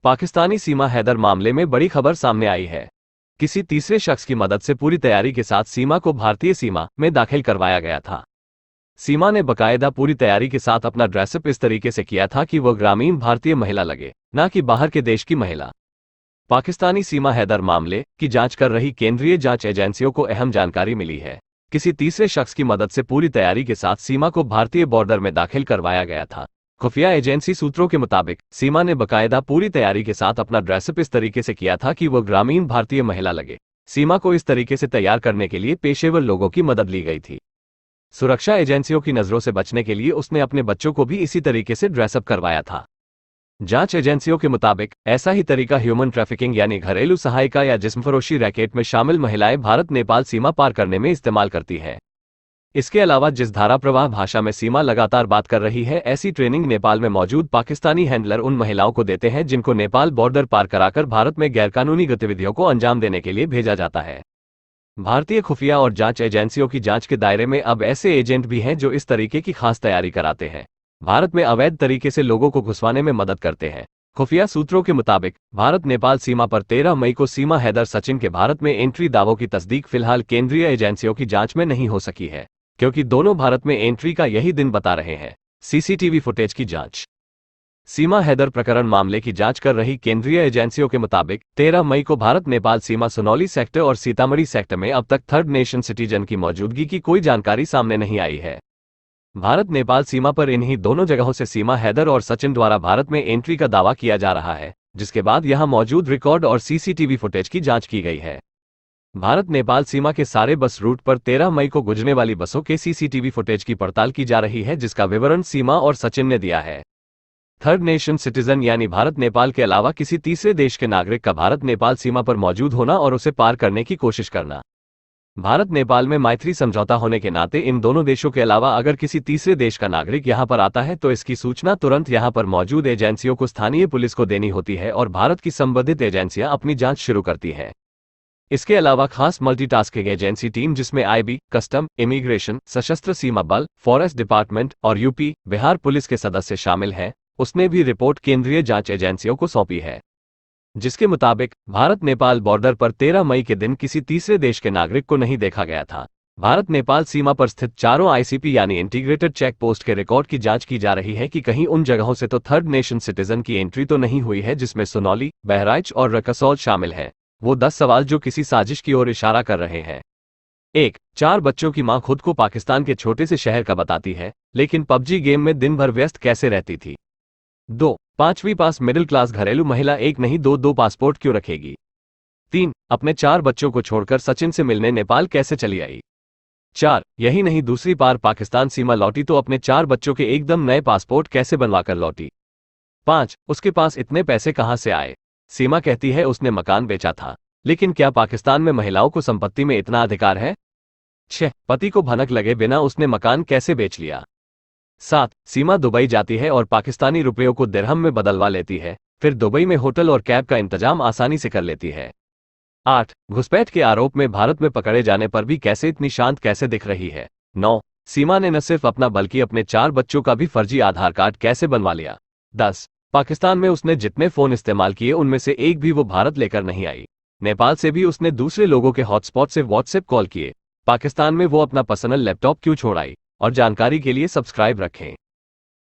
पाकिस्तानी सीमा हैदर मामले में बड़ी खबर सामने आई है। किसी तीसरे शख्स की मदद से पूरी तैयारी के साथ सीमा को भारतीय सीमा में दाखिल करवाया गया था। सीमा ने बकायदा पूरी तैयारी के साथ अपना ड्रेसअप इस तरीके से किया था कि वह ग्रामीण भारतीय महिला लगे, न कि बाहर के देश की महिला। पाकिस्तानी सीमा हैदर मामले की जांच कर रही केंद्रीय जांच एजेंसियों को अहम जानकारी मिली है। किसी तीसरे शख्स की मदद से पूरी तैयारी के साथ सीमा को भारतीय बॉर्डर में दाखिल करवाया गया था। खुफिया एजेंसी सूत्रों के मुताबिक सीमा ने बकायदा पूरी तैयारी के साथ अपना ड्रेसअप इस तरीके से किया था कि वह ग्रामीण भारतीय महिला लगे। सीमा को इस तरीके से तैयार करने के लिए पेशेवर लोगों की मदद ली गई थी। सुरक्षा एजेंसियों की नजरों से बचने के लिए उसने अपने बच्चों को भी इसी तरीके से ड्रेसअप करवाया था। जांच एजेंसियों के मुताबिक ऐसा ही तरीका ह्यूमन ट्रैफिकिंग यानी घरेलू सहायिका या जिस्मफरोशी रैकेट में शामिल महिलाएं भारत नेपाल सीमा पार करने में इस्तेमाल करती हैं। इसके अलावा जिस धारा प्रवाह भाषा में सीमा लगातार बात कर रही है, ऐसी ट्रेनिंग नेपाल में मौजूद पाकिस्तानी हैंडलर उन महिलाओं को देते हैं जिनको नेपाल बॉर्डर पार कराकर भारत में गैरकानूनी गतिविधियों को अंजाम देने के लिए भेजा जाता है। भारतीय खुफिया और जांच एजेंसियों की जांच के दायरे में अब ऐसे एजेंट भी हैं जो इस तरीके की खास तैयारी कराते हैं, भारत में अवैध तरीके से लोगों को घुसवाने में मदद करते हैं। खुफिया सूत्रों के मुताबिक भारत नेपाल सीमा पर 13 मई को सीमा हैदर सचिन के भारत में एंट्री दावों की तस्दीक फिलहाल केंद्रीय एजेंसियों की जांच में नहीं हो सकी है, क्योंकि दोनों भारत में एंट्री का यही दिन बता रहे हैं। सीसीटीवी फुटेज की जांच। सीमा हैदर प्रकरण मामले की जांच कर रही केंद्रीय एजेंसियों के मुताबिक 13 मई को भारत नेपाल सीमा सुनौली सेक्टर और सीतामढ़ी सेक्टर में अब तक थर्ड नेशन सिटीजन की मौजूदगी की कोई जानकारी सामने नहीं आई है। भारत नेपाल सीमा पर इन्हीं दोनों जगहों से सीमा हैदर और सचिन द्वारा भारत में एंट्री का दावा किया जा रहा है, जिसके बाद यहां मौजूद रिकॉर्ड और सीसीटीवी फुटेज की जांच की गई है। भारत नेपाल सीमा के सारे बस रूट पर 13 मई को गुजरने वाली बसों के सीसीटीवी फुटेज की पड़ताल की जा रही है, जिसका विवरण सीमा और सचिन ने दिया है। थर्ड नेशन सिटीजन यानी भारत नेपाल के अलावा किसी तीसरे देश के नागरिक का भारत नेपाल सीमा पर मौजूद होना और उसे पार करने की कोशिश करना। भारत नेपाल में मैत्री समझौता होने के नाते इन दोनों देशों के अलावा अगर किसी तीसरे देश का नागरिक यहां पर आता है तो इसकी सूचना तुरंत यहां पर मौजूद एजेंसियों को स्थानीय पुलिस को देनी होती है और भारत की संबंधित एजेंसियां अपनी जांच शुरू करती हैं। इसके अलावा खास मल्टीटास्किंग एजेंसी टीम जिसमें आईबी, कस्टम, इमिग्रेशन, सशस्त्र सीमा बल, फॉरेस्ट डिपार्टमेंट और यूपी, बिहार पुलिस के सदस्य शामिल हैं, उसने भी रिपोर्ट केंद्रीय जांच एजेंसियों को सौंपी है, जिसके मुताबिक भारत नेपाल बॉर्डर पर 13 मई के दिन किसी तीसरे देश के नागरिक को नहीं देखा गया था। भारत नेपाल सीमा पर स्थित चारों आईसीपी यानी इंटीग्रेटेड चेक पोस्ट के रिकॉर्ड की जांच की जा रही है कि कहीं उन जगहों से तो थर्ड नेशन सिटीजन की एंट्री तो नहीं हुई है जिसमें सुनौली, बहराइच और रक्सौल शामिल हैं। वो 10 सवाल जो किसी साजिश की ओर इशारा कर रहे हैं। 1. 4 बच्चों की मां खुद को पाकिस्तान के छोटे से शहर का बताती है, लेकिन पबजी गेम में दिन भर व्यस्त कैसे रहती थी। 2. 5वीं पास मिडिल क्लास घरेलू महिला एक नहीं दो पासपोर्ट क्यों रखेगी। 3. अपने 4 बच्चों को छोड़कर सचिन से मिलने नेपाल कैसे चली आई। 4. यही नहीं दूसरी बार पाकिस्तान सीमा लौटी तो अपने 4 बच्चों के एकदम नए पासपोर्ट कैसे बनवाकर लौटी। 5. उसके पास इतने पैसे कहां से आए। सीमा कहती है उसने मकान बेचा था, लेकिन क्या पाकिस्तान में महिलाओं को संपत्ति में इतना अधिकार है। 6. पति को भनक लगे बिना उसने मकान कैसे बेच लिया। 7. सीमा दुबई जाती है और पाकिस्तानी रुपयों को दिरहम में बदलवा लेती है, फिर दुबई में होटल और कैब का इंतजाम आसानी से कर लेती है। 8. घुसपैठ के आरोप में भारत में पकड़े जाने पर भी कैसे इतनी शांत कैसे दिख रही है। 9. सीमा ने न सिर्फ अपना बल्कि अपने 4 बच्चों का भी फर्जी आधार कार्ड कैसे बनवा लिया। 10. पाकिस्तान में उसने जितने फोन इस्तेमाल किए उनमें से एक भी वो भारत लेकर नहीं आई। नेपाल से भी उसने दूसरे लोगों के हॉटस्पॉट से व्हाट्सएप कॉल किए। पाकिस्तान में वो अपना पर्सनल लैपटॉप क्यों छोड़ आई। और जानकारी के लिए सब्सक्राइब रखें।